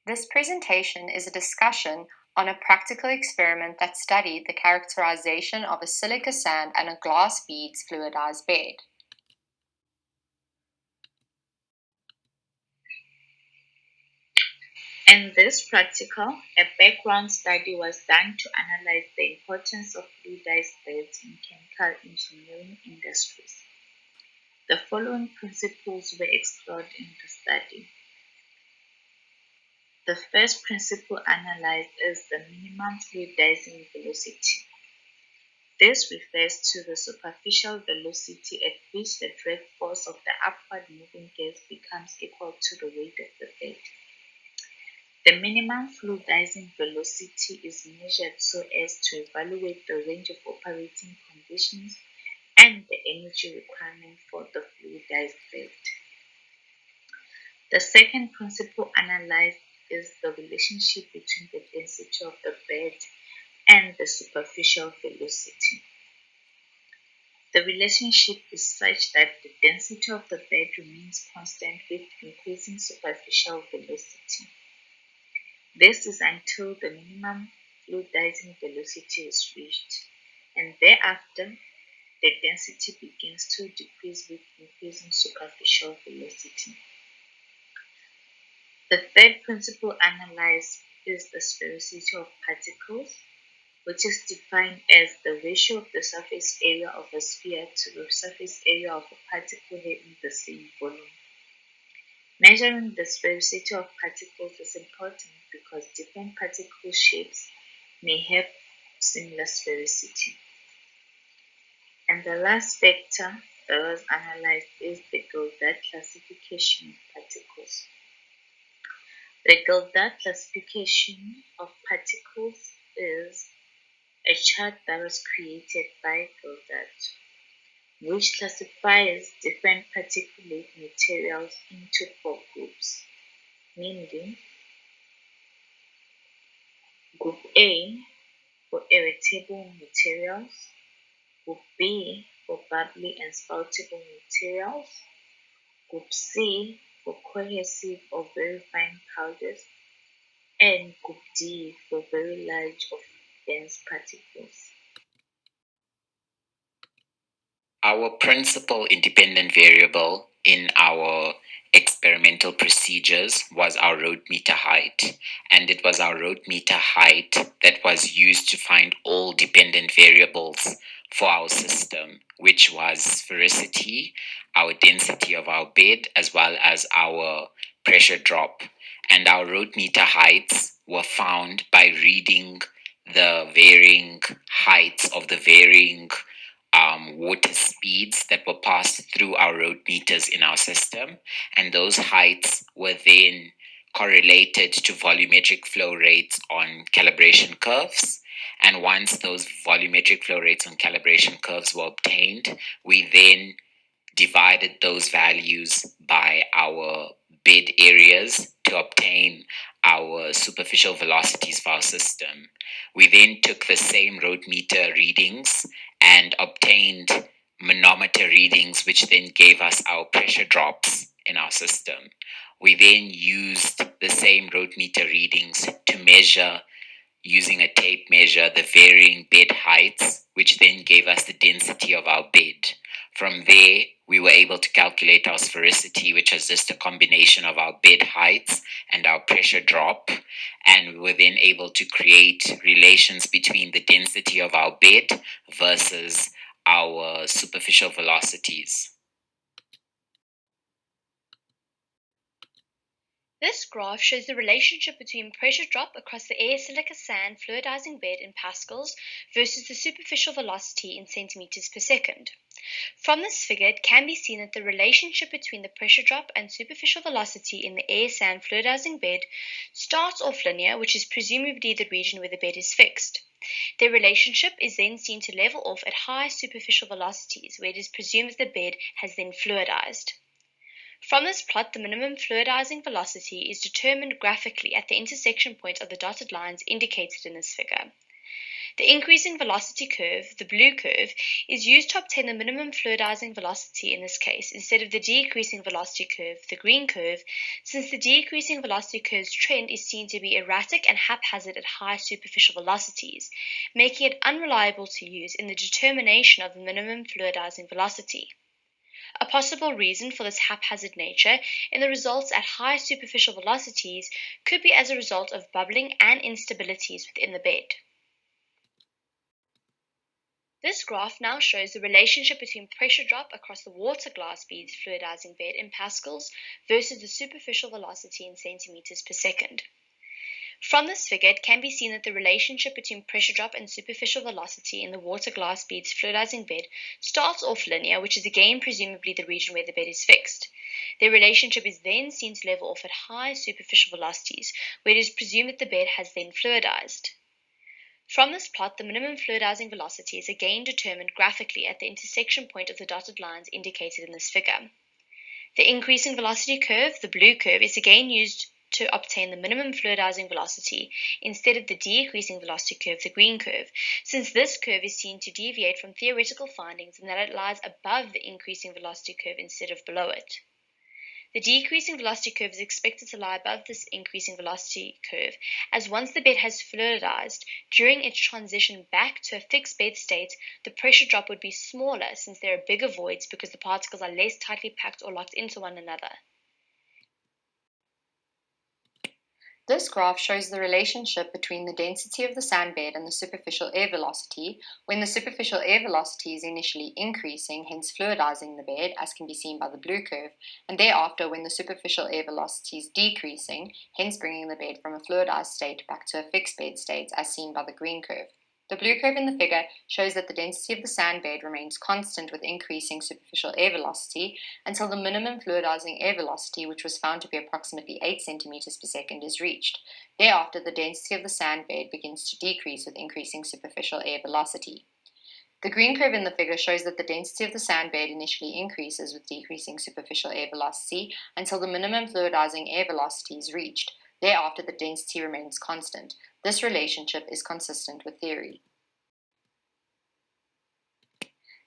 This presentation is a discussion on a practical experiment that studied the characterization of a silica sand and a glass beads fluidized bed. In this practical, a background study was done to analyze the importance of fluidized beds in chemical engineering industries. The following principles were explored in the study. The first principle analyzed is the minimum fluidizing velocity. This refers to the superficial velocity at which the drag force of the upward moving gas becomes equal to the weight of the bed. The minimum fluidizing velocity is measured so as to evaluate the range of operating conditions and the energy requirement for the fluidized bed. The second principle analyzed is the relationship between the density of the bed and the superficial velocity. The relationship is such that the density of the bed remains constant with increasing superficial velocity. This is until the minimum fluidizing velocity is reached, and thereafter the density begins to decrease with increasing superficial velocity. The third principle analyzed is the sphericity of particles, which is defined as the ratio of the surface area of a sphere to the surface area of a particle having the same volume. Measuring the sphericity of particles is important because different particle shapes may have similar sphericity. And the last factor that was analyzed is the Goldberg classification of particles. The Goldberg classification of particles is a chart that was created by Goldberg, which classifies different particulate materials into 4 groups, namely Group A for irritable materials, Group B for bubbly and spoutable materials, Group C for cohesive or very fine powders, and Group D for very large or dense particles. Our principal independent variable in our experimental procedures was our road meter height, and it was our road meter height that was used to find all dependent variables for our system, which was sphericity, our density of our bed, as well as our pressure drop. And our road meter heights were found by reading the varying heights of the varying water speeds that were passed through our road meters in our system, and those heights were then correlated to volumetric flow rates on calibration curves. And once those volumetric flow rates on calibration curves were obtained, we then divided those values by our bed areas to obtain our superficial velocities for our system. We then took the same road meter readings and obtained manometer readings, which then gave us our pressure drops in our system. We then used the same road meter readings to measure, using a tape measure, the varying bed heights, which then gave us the density of our bed. From there, we were able to calculate our sphericity, which was just a combination of our bed heights and our pressure drop. And we were then able to create relations between the density of our bed versus our superficial velocities. This graph shows the relationship between pressure drop across the air silica sand fluidizing bed in pascals versus the superficial velocity in centimeters per second. From this figure, it can be seen that the relationship between the pressure drop and superficial velocity in the air sand fluidizing bed starts off linear, which is presumably the region where the bed is fixed. Their relationship is then seen to level off at high superficial velocities, where it is presumed that the bed has then fluidized. From this plot, the minimum fluidizing velocity is determined graphically at the intersection point of the dotted lines indicated in this figure. The increasing velocity curve, the blue curve, is used to obtain the minimum fluidizing velocity in this case instead of the decreasing velocity curve, the green curve, since the decreasing velocity curve's trend is seen to be erratic and haphazard at high superficial velocities, making it unreliable to use in the determination of the minimum fluidizing velocity. A possible reason for this haphazard nature in the results at high superficial velocities could be as a result of bubbling and instabilities within the bed. This graph now shows the relationship between pressure drop across the water glass beads fluidizing bed in pascals versus the superficial velocity in centimeters per second. From this figure, it can be seen that the relationship between pressure drop and superficial velocity in the water glass beads fluidizing bed starts off linear, which is again presumably the region where the bed is fixed. Their relationship is then seen to level off at high superficial velocities, where it is presumed that the bed has then fluidized. From this plot, the minimum fluidizing velocity is again determined graphically at the intersection point of the dotted lines indicated in this figure. The increasing velocity curve, the blue curve, is again used to obtain the minimum fluidizing velocity instead of the decreasing velocity curve, the green curve, since this curve is seen to deviate from theoretical findings in that it lies above the increasing velocity curve instead of below it. The decreasing velocity curve is expected to lie above this increasing velocity curve, as once the bed has fluidized, during its transition back to a fixed bed state, the pressure drop would be smaller since there are bigger voids because the particles are less tightly packed or locked into one another. This graph shows the relationship between the density of the sand bed and the superficial air velocity when the superficial air velocity is initially increasing, hence fluidizing the bed, as can be seen by the blue curve, and thereafter when the superficial air velocity is decreasing, hence bringing the bed from a fluidized state back to a fixed bed state, as seen by the green curve. The blue curve in the figure shows that the density of the sand bed remains constant with increasing superficial air velocity until the minimum fluidizing air velocity, which was found to be approximately 8 centimeters per second, is reached. Thereafter, the density of the sand bed begins to decrease with increasing superficial air velocity. The green curve in the figure shows that the density of the sand bed initially increases with decreasing superficial air velocity until the minimum fluidizing air velocity is reached. Thereafter, the density remains constant. This relationship is consistent with theory.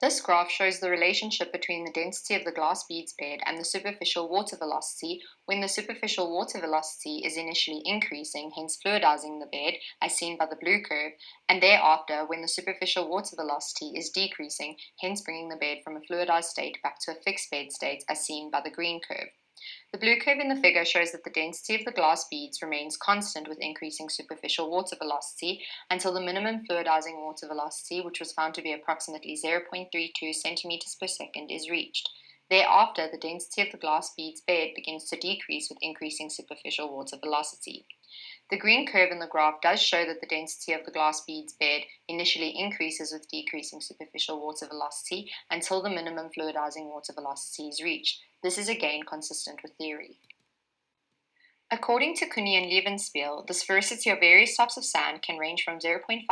This graph shows the relationship between the density of the glass beads bed and the superficial water velocity when the superficial water velocity is initially increasing, hence fluidizing the bed, as seen by the blue curve, and thereafter when the superficial water velocity is decreasing, hence bringing the bed from a fluidized state back to a fixed bed state, as seen by the green curve. The blue curve in the figure shows that the density of the glass beads remains constant with increasing superficial water velocity until the minimum fluidizing water velocity, which was found to be approximately 0.32 centimeters per second, is reached. Thereafter, the density of the glass beads bed begins to decrease with increasing superficial water velocity. The green curve in the graph does show that the density of the glass beads bed initially increases with decreasing superficial water velocity until the minimum fluidizing water velocity is reached. This is again consistent with theory. According to Cooney and Levenspiel, the sphericity of various types of sand can range from 0.53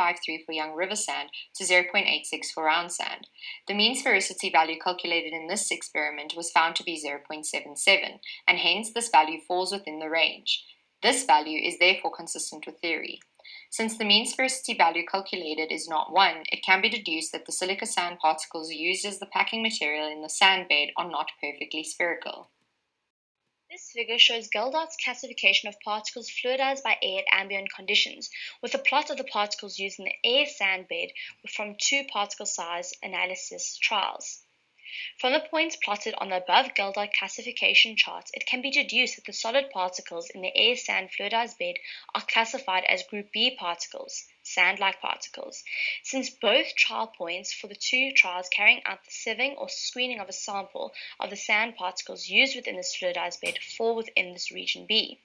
for young river sand to 0.86 for round sand. The mean sphericity value calculated in this experiment was found to be 0.77, and hence this value falls within the range. This value is therefore consistent with theory. Since the mean sphericity value calculated is not 1, it can be deduced that the silica sand particles used as the packing material in the sand bed are not perfectly spherical. This figure shows Geldart's classification of particles fluidized by air at ambient conditions, with a plot of the particles used in the air sand bed from 2 particle size analysis trials. From the points plotted on the above Geldart classification chart, it can be deduced that the solid particles in the air sand fluidized bed are classified as group B particles, sand-like particles, since both trial points for the 2 trials carrying out the sieving or screening of a sample of the sand particles used within this fluidized bed fall within this region B.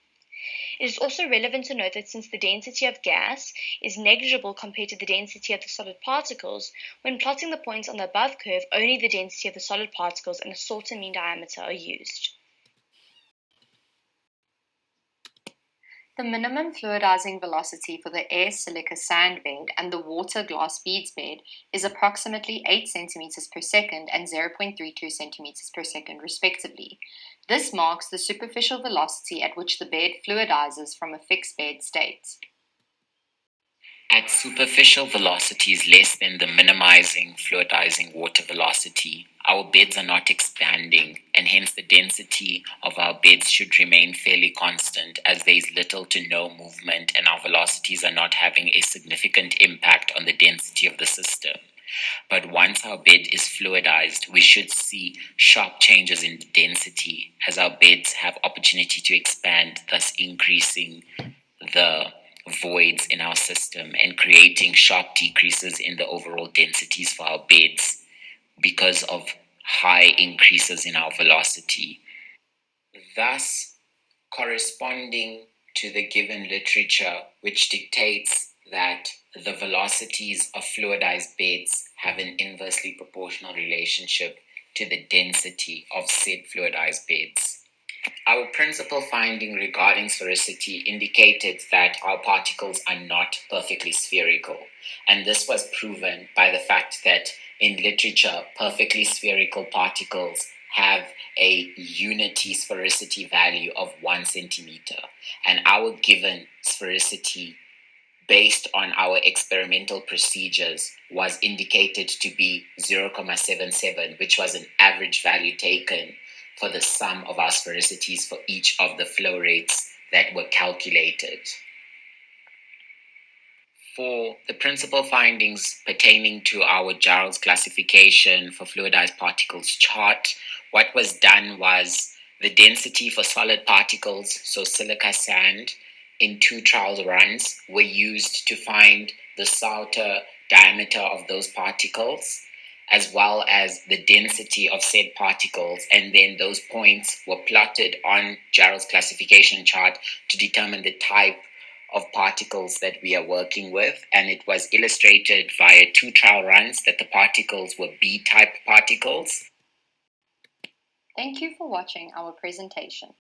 It is also relevant to note that since the density of gas is negligible compared to the density of the solid particles, when plotting the points on the above curve, only the density of the solid particles and a Salter mean diameter are used. The minimum fluidizing velocity for the air silica sand bed and the water glass beads bed is approximately 8 centimeters per second and 0.32 centimeters per second respectively. This marks the superficial velocity at which the bed fluidizes from a fixed bed state. At superficial velocities less than the minimizing fluidizing water velocity, our beds are not expanding, and hence the density of our beds should remain fairly constant as there is little to no movement and our velocities are not having a significant impact on the density of the system. But once our bed is fluidized, we should see sharp changes in the density as our beds have opportunity to expand, thus increasing the voids in our system and creating sharp decreases in the overall densities for our beds because of high increases in our velocity. Thus, corresponding to the given literature, which dictates that the velocities of fluidized beds have an inversely proportional relationship to the density of said fluidized beds. Our principal finding regarding sphericity indicated that our particles are not perfectly spherical, and this was proven by the fact that in literature, perfectly spherical particles have a unity sphericity value of 1 centimeter, and our given sphericity based on our experimental procedures was indicated to be 0.77, which was an average value taken for the sum of our sphericities for each of the flow rates that were calculated. For the principal findings pertaining to our Giles classification for fluidized particles chart, what was done was the density for solid particles, so silica sand, in 2 trial runs were used to find the Salter diameter of those particles, as well as the density of said particles, and then those points were plotted on Giles classification chart to determine the type of particles that we are working with, and it was illustrated via 2 trial runs that the particles were B-type particles. Thank you for watching our presentation.